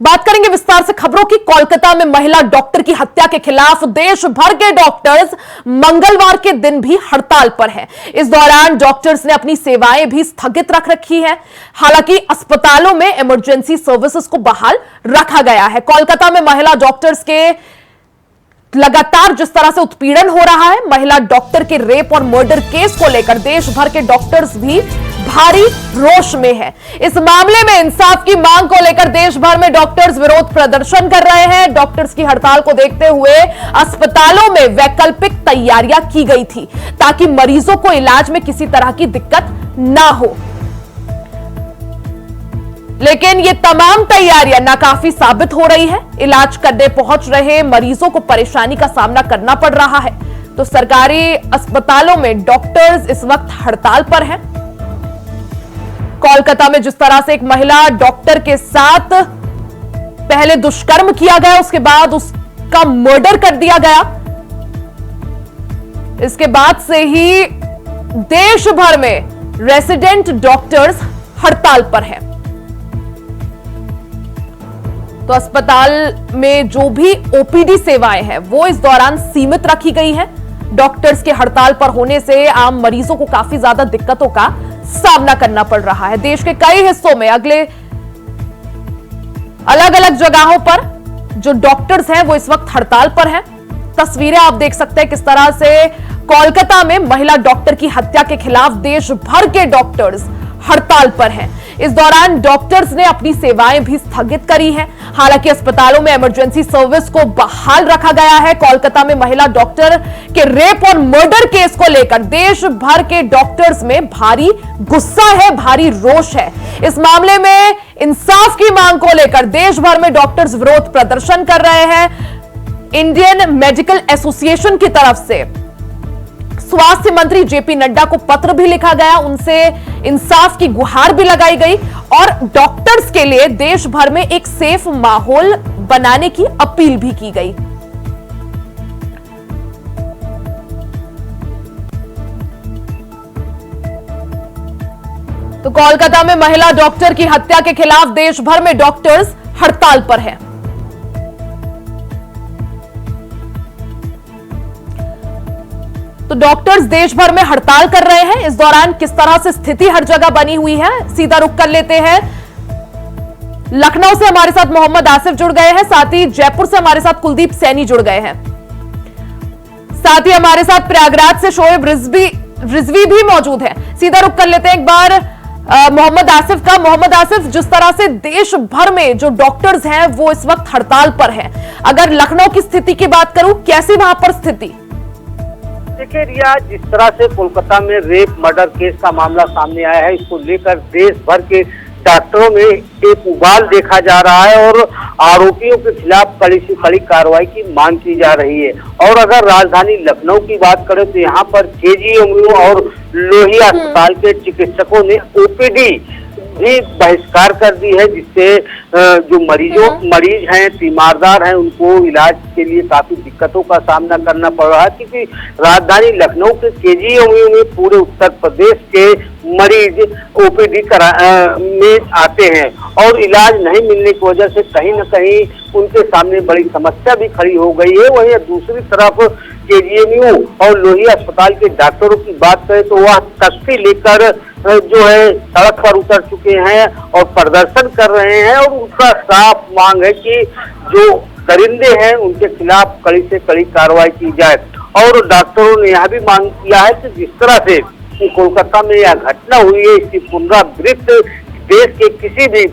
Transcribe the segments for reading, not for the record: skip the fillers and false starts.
बात करेंगे विस्तार से खबरों की। कोलकाता में महिला डॉक्टर की हत्या के खिलाफ देश भर के डॉक्टर्स मंगलवार के दिन भी हड़ताल पर हैं। इस दौरान डॉक्टर्स ने अपनी सेवाएं भी स्थगित रख रखी है। हालांकि अस्पतालों में इमरजेंसी सर्विसेज को बहाल रखा गया है। कोलकाता में महिला डॉक्टर्स के लगातार जिस तरह से उत्पीड़न हो रहा है, महिला डॉक्टर के रेप और मर्डर केस को लेकर देश भर के डॉक्टर्स भी भारी रोष में है। इस मामले में इंसाफ की मांग को लेकर देश भर में डॉक्टर्स विरोध प्रदर्शन कर रहे हैं। डॉक्टर्स की हड़ताल को देखते हुए अस्पतालों में वैकल्पिक तैयारियां की गई थी ताकि मरीजों को इलाज में किसी तरह की दिक्कत ना हो, लेकिन ये तमाम तैयारियां नाकाफी साबित हो रही है। इलाज करने पहुंच रहे मरीजों को परेशानी का सामना करना पड़ रहा है। तो सरकारी अस्पतालों में डॉक्टर्स इस वक्त हड़ताल पर हैं। कोलकाता में जिस तरह से एक महिला डॉक्टर के साथ पहले दुष्कर्म किया गया, उसके बाद उसका मर्डर कर दिया गया, इसके बाद से ही देश भर में रेजिडेंट डॉक्टर्स हड़ताल पर हैं। तो अस्पताल में जो भी ओपीडी सेवाएं हैं वो इस दौरान सीमित रखी गई है। डॉक्टर्स के हड़ताल पर होने से आम मरीजों को काफी ज्यादा दिक्कतों का सामना करना पड़ रहा है। देश के कई हिस्सों में अलग अलग जगहों पर जो डॉक्टर्स हैं वो इस वक्त हड़ताल पर हैं। तस्वीरें आप देख सकते हैं किस तरह से कोलकाता में महिला डॉक्टर की हत्या के खिलाफ देश भर के डॉक्टर्स हड़ताल पर हैं। इस दौरान डॉक्टर्स ने अपनी सेवाएं भी स्थगित करी हैं। हालांकि अस्पतालों में इमरजेंसी सर्विस को बहाल रखा गया है। कोलकाता में महिला डॉक्टर के रेप और मर्डर केस को लेकर देश भर के डॉक्टर्स में भारी गुस्सा है, भारी रोष है। इस मामले में इंसाफ की मांग को लेकर देश भर में डॉक्टर्स विरोध प्रदर्शन कर रहे हैं। इंडियन मेडिकल एसोसिएशन की तरफ से स्वास्थ्य मंत्री जेपी नड्डा को पत्र भी लिखा गया, उनसे इंसाफ की गुहार भी लगाई गई और डॉक्टर्स के लिए देश भर में एक सेफ माहौल बनाने की अपील भी की गई। तो कोलकाता में महिला डॉक्टर की हत्या के खिलाफ देश भर में डॉक्टर्स हड़ताल पर हैं। तो डॉक्टर्स देश भर में हड़ताल कर रहे हैं। इस दौरान किस तरह से स्थिति हर जगह बनी हुई है, सीधा रुख कर लेते हैं। लखनऊ से हमारे साथ मोहम्मद आसिफ जुड़ गए हैं, साथ ही जयपुर से हमारे साथ कुलदीप सैनी जुड़ गए हैं, साथ ही हमारे साथ प्रयागराज से शोएब रिजवी भी मौजूद है। सीधा रुख कर लेते हैं एक बार मोहम्मद आसिफ का। मोहम्मद आसिफ, जिस तरह से देश भर में जो डॉक्टर्स हैं वो इस वक्त हड़ताल पर हैं, अगर लखनऊ की स्थिति की बात करूं, कैसी वहां पर स्थिति? देखिए रिया, जिस तरह से कोलकाता में रेप मर्डर केस का मामला सामने आया है, इसको लेकर देश भर के डॉक्टरों में एक उबाल देखा जा रहा है और आरोपियों के खिलाफ कड़ी से कड़ी कार्रवाई की मांग की जा रही है। और अगर राजधानी लखनऊ की बात करें तो यहाँ पर केजीएमयू और लोहिया अस्पताल के चिकित्सकों ने ओपीडी भी बहिष्कार कर दी है, जिससे जो मरीज हैं, तीमारदार हैं, उनको इलाज के लिए काफी दिक्कतों का सामना करना पड़ रहा है। क्योंकि राजधानी लखनऊ के केजीएमयू में पूरे उत्तर प्रदेश के मरीज ओपीडी में आते हैं और इलाज नहीं मिलने की वजह से कहीं न कहीं उनके सामने बड़ी समस्या भी खड़ी हो गई है। वहीं दूसरी तरफ केजीएमयू और लोहिया अस्पताल के डॉक्टरों की बात करें तो वह तख्ती लेकर जो है सड़क पर उतर चुके हैं और प्रदर्शन कर रहे हैं और उनका साफ मांग है कि जो दरिंदे हैं उनके खिलाफ कड़ी से कड़ी कार्रवाई की जाए। और डॉक्टरों ने यह भी मांग किया है कि जिस तरह से कोलकाता में यह घटना हुई है, इसकी पुनरावृत्ति देश के किसी भी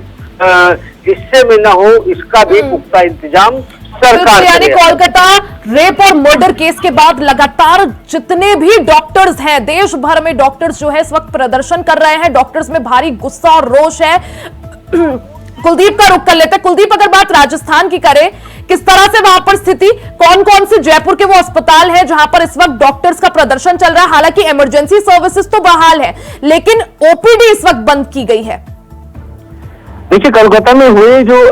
हिस्से में न हो, इसका भी पुख्ता इंतजाम सरकार। यानी कोलकाता रेप और मर्डर केस के बाद लगातार जितने भी डॉक्टर्स हैं, देश भर में डॉक्टर्स जो है इस वक्त प्रदर्शन कर रहे हैं। डॉक्टर्स में भारी गुस्सा और रोष है। कुलदीप का रुख कर लेते हैं। कुलदीप, अगर बात राजस्थान की करें, किस तरह से वहां पर स्थिति, कौन कौन से जयपुर के वो अस्पताल हैं जहां पर इस वक्त डॉक्टर्स का प्रदर्शन चल रहा है? हालांकि इमरजेंसी सर्विसेज तो बहाल है, लेकिन ओपीडी इस वक्त बंद की गई है। देखिए, कोलकाता में हुए जो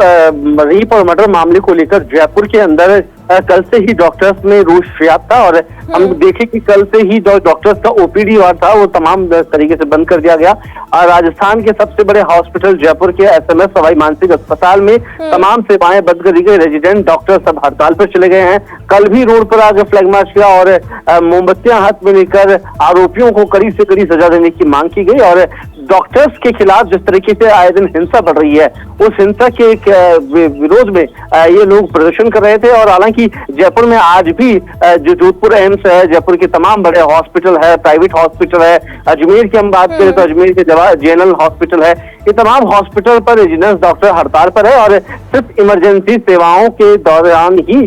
रेप और मर्डर मामले को लेकर जयपुर के अंदर कल से ही डॉक्टर्स में रोष व्याप्त था और हम देखे कि कल से ही जो डॉक्टर्स का ओपीडी वार्ड था वो तमाम तरीके से बंद कर दिया गया। और राजस्थान के सबसे बड़े हॉस्पिटल जयपुर के एसएमएस सवाई मानसिंह अस्पताल में तमाम सेवाएं बंद कर दी गई। रेजिडेंट डॉक्टर सब हड़ताल पर चले गए हैं। कल भी रोड पर आकर फ्लैग मार्च किया और मोमबत्तियां हाथ में लेकर आरोपियों को कड़ी से कड़ी सजा देने की मांग की गई। और डॉक्टर्स के खिलाफ जिस तरीके से आए दिन हिंसा बढ़ रही है, उस हिंसा के विरोध में ये लोग प्रदर्शन कर रहे थे। और हालांकि जयपुर में आज भी जो जोधपुर एम्स है, जयपुर के तमाम बड़े हॉस्पिटल है, प्राइवेट हॉस्पिटल है, अजमेर की हम बात करें तो अजमेर के जेएनएल हॉस्पिटल है, ये तमाम हॉस्पिटल पर रेजिडेंट डॉक्टर हड़ताल पर है। और सिर्फ इमरजेंसी सेवाओं के दौरान ही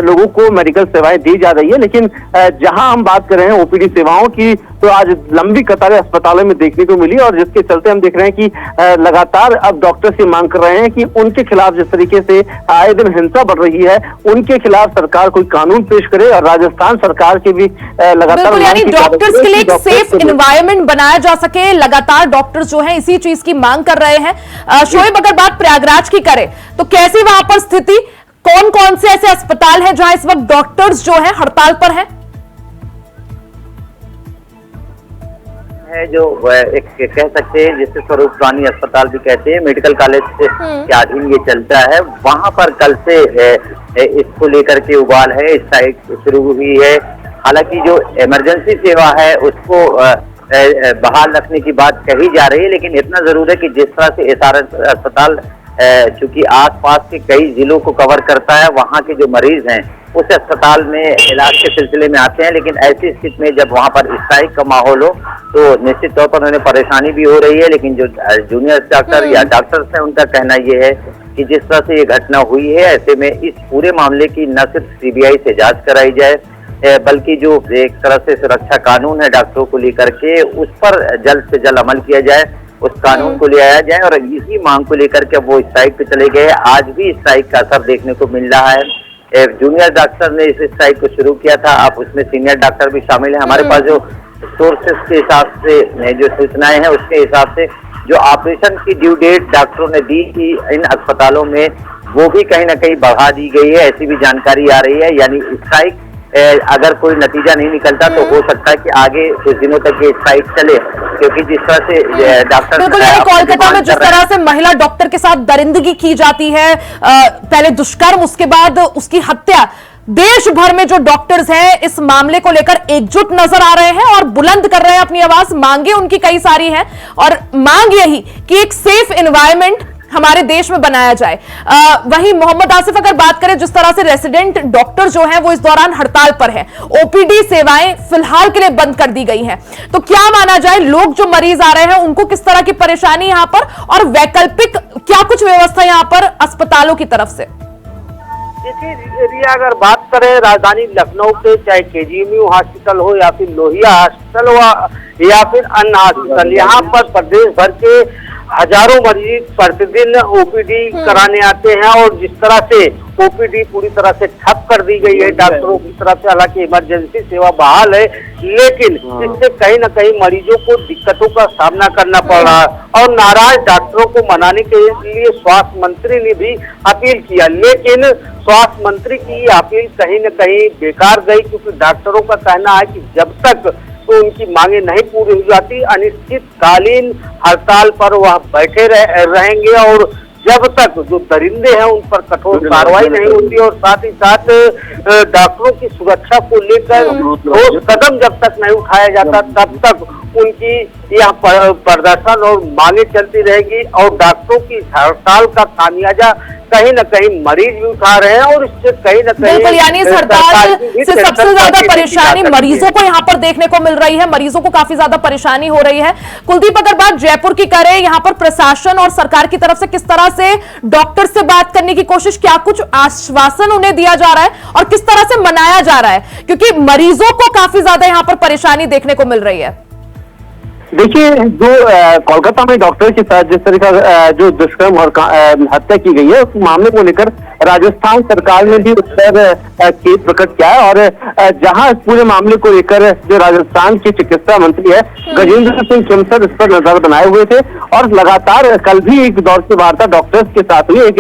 लोगों को मेडिकल सेवाएं दी जा रही है। लेकिन जहां हम बात कर रहे हैं ओपीडी सेवाओं की, तो आज लंबी कतारें अस्पतालों में देखने को मिली और जिसके चलते हम देख रहे हैं कि लगातार अब डॉक्टर से मांग कर रहे हैं कि उनके खिलाफ जिस तरीके से आए दिन हिंसा बढ़ रही है, उनके खिलाफ सरकार कोई कानून पेश करे। और राजस्थान सरकार की भी लगातार यानी डॉक्टर्स के लिए एक सेफ एनवायरनमेंट बनाया जा सके, लगातार डॉक्टर जो है इसी चीज की मांग कर रहे हैं। शोएब, अगर बात प्रयागराज की करें तो कैसी वहां पर स्थिति, कौन कौन से ऐसे अस्पताल हैं जहां इस वक्त डॉक्टर्स जो है हड़ताल पर हैं? है जो एक कह सकते हैं जिसे स्वरूप रानी अस्पताल भी कहते हैं, मेडिकल कॉलेज के अधीन ये चलता है। वहां पर कल से इसको लेकर के उबाल है, स्ट्राइक शुरू हुई है। हालांकि जो इमरजेंसी सेवा है उसको बहाल रखने की बात कही जा रही है, लेकिन इतना जरूर है कि जिस तरह से एसआरएस अस्पताल चूंकि आसपास के कई जिलों को कवर करता है, वहाँ के जो मरीज हैं उस अस्पताल में इलाज के सिलसिले में आते हैं। लेकिन ऐसी स्थिति में जब वहाँ पर स्ट्राइक का माहौल हो तो निश्चित तौर पर उन्हें परेशानी भी हो रही है। लेकिन जो जूनियर डॉक्टर या डॉक्टर्स हैं उनका कहना ये है कि जिस तरह से ये घटना हुई है, ऐसे में इस पूरे मामले की न सिर्फ सीबीआई से जांच कराई जाए, बल्कि जो एक तरह से सुरक्षा कानून है डॉक्टरों को लेकर के, उस पर जल्द से जल्द अमल किया जाए, उस कानून को ले आया जाए। और इसी मांग को लेकर के वो स्ट्राइक पे चले गए। आज भी स्ट्राइक का असर देखने को मिल रहा है। जूनियर डॉक्टर ने इस स्ट्राइक को शुरू किया था, अब उसमें सीनियर डॉक्टर भी शामिल है। हमारे पास जो सोर्सेस के हिसाब से जो सूचनाएं हैं उसके हिसाब से जो ऑपरेशन की ड्यू डेट डॉक्टरों ने दी थी इन अस्पतालों में, वो भी कहीं ना कहीं बढ़ा दी गई है, ऐसी भी जानकारी आ रही है। यानी स्ट्राइक अगर कोई नतीजा नहीं निकलता तो हो सकता है कि आगे कुछ दिनों तक ये स्ट्राइक चले, क्योंकि जिस तरह से डॉक्टर कोलकाता में जिस तरह से महिला डॉक्टर के साथ दरिंदगी की जाती है, पहले दुष्कर्म, उसके बाद उसकी हत्या, देश भर में जो डॉक्टर्स हैं इस मामले को लेकर एकजुट नजर आ रहे हैं और बुलंद कर रहे हैं अपनी आवाज। मांगे उनकी कई सारी हैं और मांग यही कि एक सेफ एनवायरनमेंट हमारे देश में बनाया जाए। वहीं मोहम्मद आसिफ, अगर बात करें जिस तरह से रेसिडेंट डॉक्टर जो हैं वो इस दौरान हड़ताल पर हैं, ओपीडी सेवाएं फिलहाल के लिए बंद कर दी गई हैं, तो क्या माना जाए, लोग जो मरीज आ रहे हैं उनको किस तरह की परेशानी यहां पर, और वैकल्पिक क्या कुछ व्यवस्था यहां पर अस्पतालों की तरफ से? देखिए रिया, अगर बात करें राजधानी लखनऊ के, चाहे केजीएमयू हॉस्पिटल हो या फिर लोहिया हॉस्पिटल हो या फिर अन्य हॉस्पिटल, यहाँ पर प्रदेश भर के हजारों मरीज प्रतिदिन ओपीडी कराने आते हैं। और जिस तरह से ओपीडी पूरी तरह से ठप कर दी गई है डॉक्टरों की तरफ से, हालांकि इमरजेंसी सेवा बहाल है, लेकिन इससे कहीं न कहीं मरीजों को दिक्कतों का सामना करना पड़ रहा है। और नाराज डॉक्टरों को मनाने के लिए स्वास्थ्य मंत्री ने भी अपील किया, लेकिन स्वास्थ्य मंत्री की अपील कहीं न कहीं बेकार गई, क्योंकि डॉक्टरों का कहना है कि जब तक तो उनकी मांगे नहीं पूरी हो जाती, अनिश्चितकालीन हड़ताल पर वह बैठे रहेंगे। और जब तक जो दरिंदे हैं उन पर कठोर कार्रवाई नहीं होती और साथ ही साथ डॉक्टरों की सुरक्षा को लेकर ठोस कदम जब तक नहीं उठाया जाता, तब तक उनकी यह प्रदर्शन और मांगे चलती रहेगी। और डॉक्टरों की हड़ताल का खामियाजा कहीं न कहीं मरीज भी उठा रहे हैं और इससे कहीं न कहीं बिल्कुल, यानी इस हड़ताल से सबसे ज्यादा परेशानी मरीजों को यहाँ पर देखने को मिल रही है, मरीजों को काफी ज्यादा परेशानी हो रही है। कुलदीप, अगर बात जयपुर की करें, यहाँ पर प्रशासन और सरकार की तरफ से किस तरह से डॉक्टर से बात करने की कोशिश, क्या कुछ आश्वासन उन्हें दिया जा रहा है और किस तरह से मनाया जा रहा है, क्योंकि मरीजों को काफी ज्यादा यहाँ पर परेशानी देखने को मिल रही है? देखिए, जो कोलकाता में डॉक्टर के साथ जिस तरह का जो दुष्कर्म और हत्या की गई है, उस मामले को लेकर राजस्थान सरकार ने भी उस पर केस प्रकट किया है। और जहां इस पूरे मामले को लेकर जो राजस्थान के चिकित्सा मंत्री है गजेंद्र सिंह खेमसर इस पर नजर बनाए हुए थे। और लगातार कल भी एक दौर से वार्ता डॉक्टर्स के साथ हुई। एक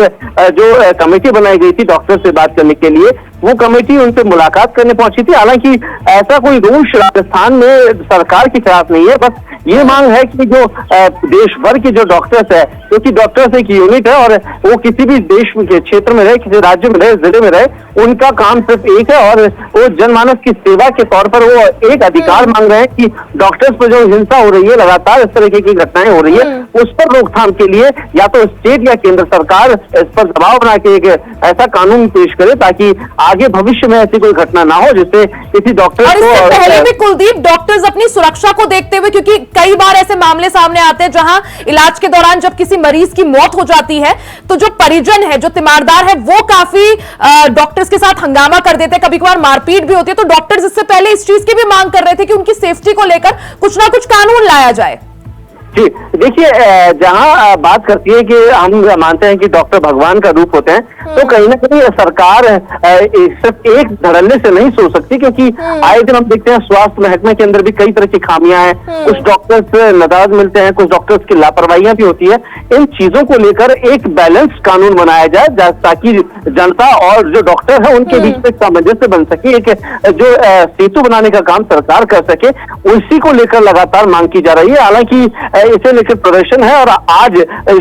जो कमेटी बनाई गई थी डॉक्टर से बात करने के लिए, वो कमेटी उनसे मुलाकात करने पहुंची थी। हालांकि ऐसा कोई रोष राजस्थान में सरकार के खिलाफ नहीं है, बस ये मांग है कि जो देश भर के जो डॉक्टर्स है, क्योंकि डॉक्टर्स एक यूनिट है और वो किसी भी देश के क्षेत्र में रहे, किसी राज्य में रहे, जिले में रहे, उनका काम सिर्फ एक है और वो जनमानस की सेवा के तौर पर वो एक अधिकार मांग रहे हैं कि डॉक्टर्स पर जो हिंसा हो रही है, लगातार इस तरीके की घटनाएं हो रही है, उस पर रोकथाम के लिए या तो स्टेट या केंद्र सरकार इस पर दबाव बना के एक ऐसा कानून पेश करे ताकि आगे भविष्य में ऐसी कोई घटना ना हो जिससे किसी डॉक्टर और को। इससे पहले भी कुलदीप, डॉक्टर्स अपनी सुरक्षा को देखते हुए, क्योंकि कई बार ऐसे मामले सामने आते हैं जहां इलाज के दौरान जब किसी मरीज की मौत हो जाती है तो जो परिजन है, जो तीमारदार है, वो काफी डॉक्टर्स के साथ हंगामा कर देते हैं, कभी कभार मारपीट भी होती है। तो डॉक्टर्स इससे पहले इस चीज की भी मांग कर रहे थे कि उनकी सेफ्टी को लेकर कुछ ना कुछ कानून लाया जाए। जी देखिए, जहां बात करती है कि हम मानते हैं कि डॉक्टर भगवान का रूप होते हैं, तो कहीं ना कहीं सरकार सिर्फ एक धड़ल्ले से नहीं सोच सकती, क्योंकि आए दिन हम देखते हैं स्वास्थ्य महकमे के अंदर भी कई तरह की खामियां हैं। कुछ डॉक्टर्स नाराज मिलते हैं, कुछ डॉक्टर्स की लापरवाहियां भी होती है। इन चीजों को लेकर एक बैलेंस कानून बनाया जाए ताकि जनता और जो डॉक्टर है उनके बीच में सामंजस्य बन सके, एक जो सेतु बनाने का काम सरकार कर सके, उसी को लेकर लगातार मांग की जा रही है। हालांकि इसे लेकर प्रदर्शन है और आज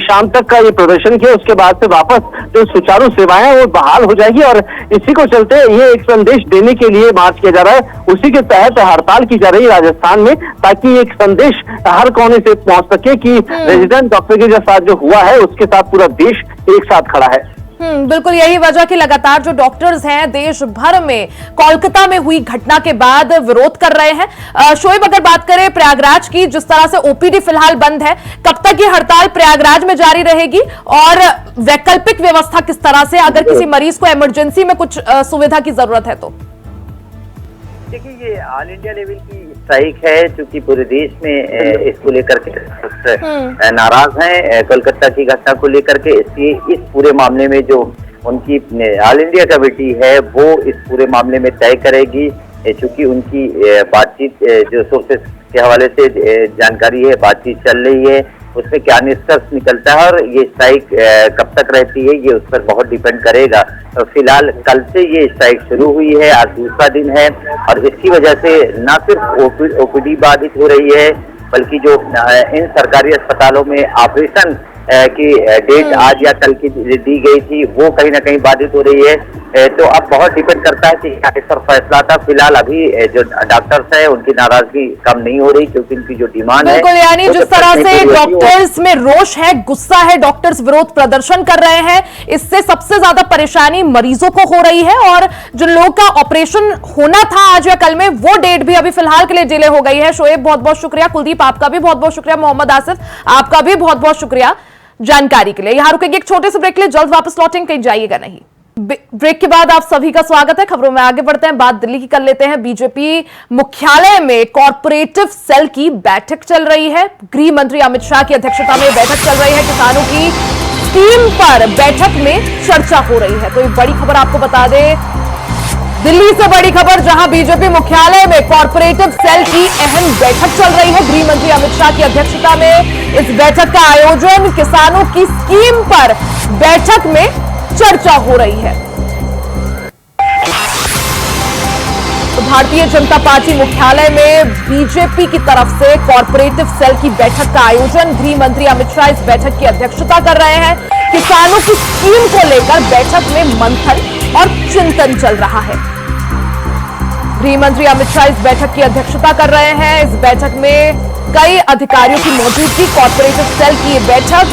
शाम तक का ये प्रदर्शन किया, उसके बाद से वापस जो सुचारू सेवाएं हैं वो बहाल हो जाएगी। और इसी को चलते ये एक संदेश देने के लिए मार्च किया जा रहा है, उसी के तहत हड़ताल की जा रही है राजस्थान में, ताकि एक संदेश हर कोने से पहुंच सके कि रेजिडेंट डॉक्टर के साथ जो हुआ है उसके साथ पूरा देश एक साथ खड़ा है। बिल्कुल यही वजह कि लगातार जो डॉक्टर्स हैं देश भर में कोलकाता में हुई घटना के बाद विरोध कर रहे हैं। शोएब, अगर बात करें प्रयागराज की, जिस तरह से ओपीडी फिलहाल बंद है, कब तक ये हड़ताल प्रयागराज में जारी रहेगी और वैकल्पिक व्यवस्था किस तरह से, अगर किसी मरीज को इमरजेंसी में कुछ सुविधा की जरूरत है तो? देखिए, ये ऑल इंडिया लेवल की स्ट्राइक है, क्योंकि पूरे देश में इसको लेकर के नाराज हैं कोलकाता की घटना को लेकर के। इसलिए इस पूरे मामले में जो उनकी ऑल इंडिया कमेटी है वो इस पूरे मामले में तय करेगी, चूंकि उनकी बातचीत जो सोर्सेस के हवाले से जानकारी है, बातचीत चल रही है, उसमें क्या निष्कर्ष निकलता है और ये स्ट्राइक कब तक रहती है ये उस पर बहुत डिपेंड करेगा। तो फिलहाल कल से ये स्ट्राइक शुरू हुई है, आज दूसरा दिन है और इसकी वजह से न सिर्फ ओपीडी बाधित हो रही है, बल्कि जो इन सरकारी अस्पतालों में ऑपरेशन की डेट आज या कल की दी गई थी वो कहीं ना कहीं बाधित हो रही है। तो अब बहुत डिपेंड करता है कि क्या इस पर फैसला था। फिलहाल अभी जो डॉक्टर्स है उनकी नाराजगी कम नहीं हो रही, क्योंकि उनकी जो डिमांड है, बिल्कुल, यानी जिस तरह से डॉक्टर्स में रोष है, गुस्सा है, डॉक्टर्स विरोध प्रदर्शन कर रहे हैं, इससे सबसे ज्यादा परेशानी मरीजों को हो रही है। और जिन लोगों का ऑपरेशन होना था आज या कल में, वो डेट भी अभी फिलहाल के लिए डिले हो गई है। शोएब, बहुत बहुत शुक्रिया। कुलदीप, आपका भी बहुत बहुत शुक्रिया। मोहम्मद आसिफ, आपका भी बहुत बहुत शुक्रिया जानकारी के लिए। यहां रुकेंगे एक छोटे से ब्रेक के लिए, जल्द वापस लौटेंगे, कहीं जाइएगा नहीं। ब्रेक के बाद आप सभी का स्वागत है। खबरों में आगे बढ़ते हैं, बात दिल्ली की कर लेते हैं। बीजेपी मुख्यालय में कॉर्पोरेटिव सेल की बैठक चल रही है। गृह मंत्री अमित शाह की अध्यक्षता में बैठक चल रही है। किसानों की स्कीम पर बैठक में चर्चा हो रही है। तो एक बड़ी खबर आपको बता दें, दिल्ली से बड़ी खबर, जहां बीजेपी मुख्यालय में कॉर्पोरेटिव सेल की अहम बैठक चल रही है। गृह मंत्री अमित शाह की अध्यक्षता में इस बैठक का आयोजन, किसानों की स्कीम पर बैठक में चर्चा हो रही है। तो भारतीय जनता पार्टी मुख्यालय में बीजेपी की तरफ से कॉर्पोरेटिव सेल की बैठक का आयोजन, गृह मंत्री अमित शाह इस बैठक की अध्यक्षता कर रहे हैं। किसानों की स्कीम को लेकर बैठक में मंथन और चिंतन चल रहा है। गृह मंत्री अमित शाह इस बैठक की अध्यक्षता कर रहे हैं। इस बैठक में कई अधिकारियों की मौजूदगी, कॉर्पोरेटिव सेल की बैठक,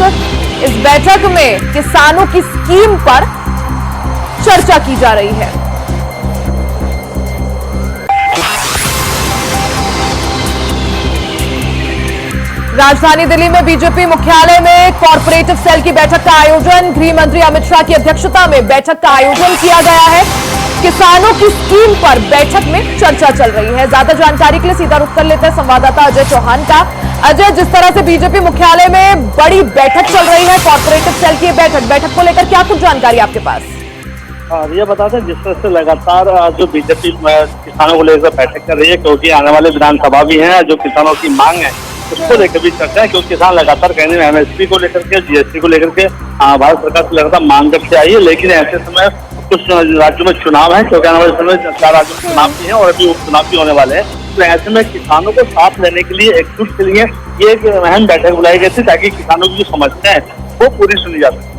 इस बैठक में किसानों की स्कीम पर चर्चा की जा रही है। राजधानी दिल्ली में बीजेपी मुख्यालय में कॉर्पोरेटिव सेल की बैठक का आयोजन, गृह मंत्री अमित शाह की अध्यक्षता में बैठक का आयोजन किया गया है। किसानों की स्कीम पर बैठक में चर्चा चल रही है। ज्यादा जानकारी के लिए सीधा रुख कर लेते हैं संवाददाता अजय चौहान का। अजय, जिस तरह से बीजेपी मुख्यालय में बड़ी बैठक चल रही है, कॉर्पोरेटिव सेल की बैठक को लेकर क्या कुछ जानकारी आपके पास? ये बताते हैं जिस तरह से लगातार जो बीजेपी किसानों को लेकर बैठक कर रही है, क्योंकि आने वाले विधानसभा भी हैं, जो किसानों की मांग है उसको लेकर भी चर्चा है, क्योंकि किसान लगातार कहने में एमएसपी को लेकर के, जीएसटी को लेकर के भारत सरकार से लगातार मांग करके आई है। लेकिन ऐसे समय कुछ राज्यों में चुनाव है, क्योंकि आने वाले समय 4 राज्यों में चुनाव भी है और अभी उपचुनाव भी होने वाले हैं। तो ऐसे में किसानों को साथ लेने के लिए, एकजुट के लिए ये एक अहम बैठक बुलाई गई थी, ताकि किसानों की जो समस्या है वो पूरी सुनी जा सके।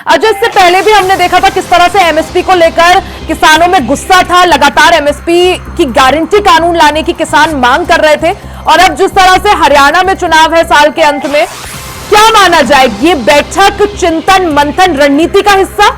अजय, इससे पहले भी हमने देखा था किस तरह से एमएसपी को लेकर किसानों में गुस्सा था, लगातार एमएसपी की गारंटी कानून लाने की किसान मांग कर रहे थे। और अब जिस तरह से हरियाणा में चुनाव है साल के अंत में, क्या माना जाए ये बैठक चिंतन मंथन रणनीति का हिस्सा?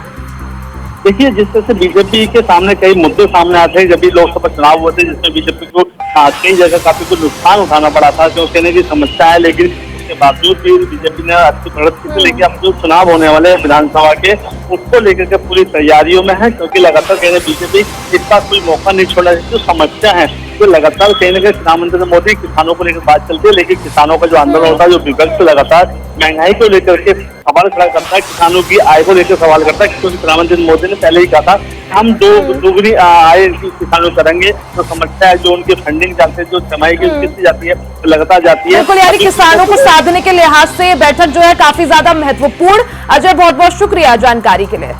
देखिए, जिस तरह से बीजेपी के सामने कई मुद्दे सामने आते हैं, जब भी लोकसभा चुनाव हुए थे जिसमें बीजेपी को कई जगह काफी कुछ नुकसान उठाना पड़ा था, क्योंकि कहने की समस्या है, लेकिन इसके बावजूद भी बीजेपी ने अच्छी बढ़त की थी। लेकिन अब जो चुनाव होने वाले विधानसभा के, उसको लेकर के पूरी तैयारियों में है, क्योंकि लगातार कहने बीजेपी इसका कोई मौका नहीं छोड़ा। जो समस्या है तो लगातार कहीं ना कहीं प्रधानमंत्री मोदी किसानों को लेकर बात चलती है, लेकिन किसानों का जो आंदोलन होता है, जो विपक्ष लगातार महंगाई को लेकर के सवाल खड़ा करता है, किसानों की आय को लेकर सवाल करता है, क्योंकि प्रधानमंत्री मोदी ने पहले ही कहा था हम दोगुनी आय किसानों करेंगे। तो समस्या है जो उनकी फंडिंग जाती है, जो कमाई की कितनी जाती है, लगातार जाती है। बिल्कुल, यानी किसानों को साधने के लिहाज से बैठक जो है काफी ज्यादा महत्वपूर्ण। अजय, बहुत बहुत शुक्रिया जानकारी के लिए।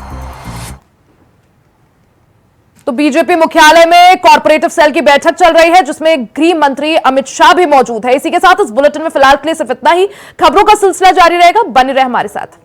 तो बीजेपी मुख्यालय में कॉर्पोरेटिव सेल की बैठक चल रही है, जिसमें गृह मंत्री अमित शाह भी मौजूद है। इसी के साथ इस बुलेटिन में फिलहाल के लिए सिर्फ इतना ही। खबरों का सिलसिला जारी रहेगा, बने रहे हमारे साथ।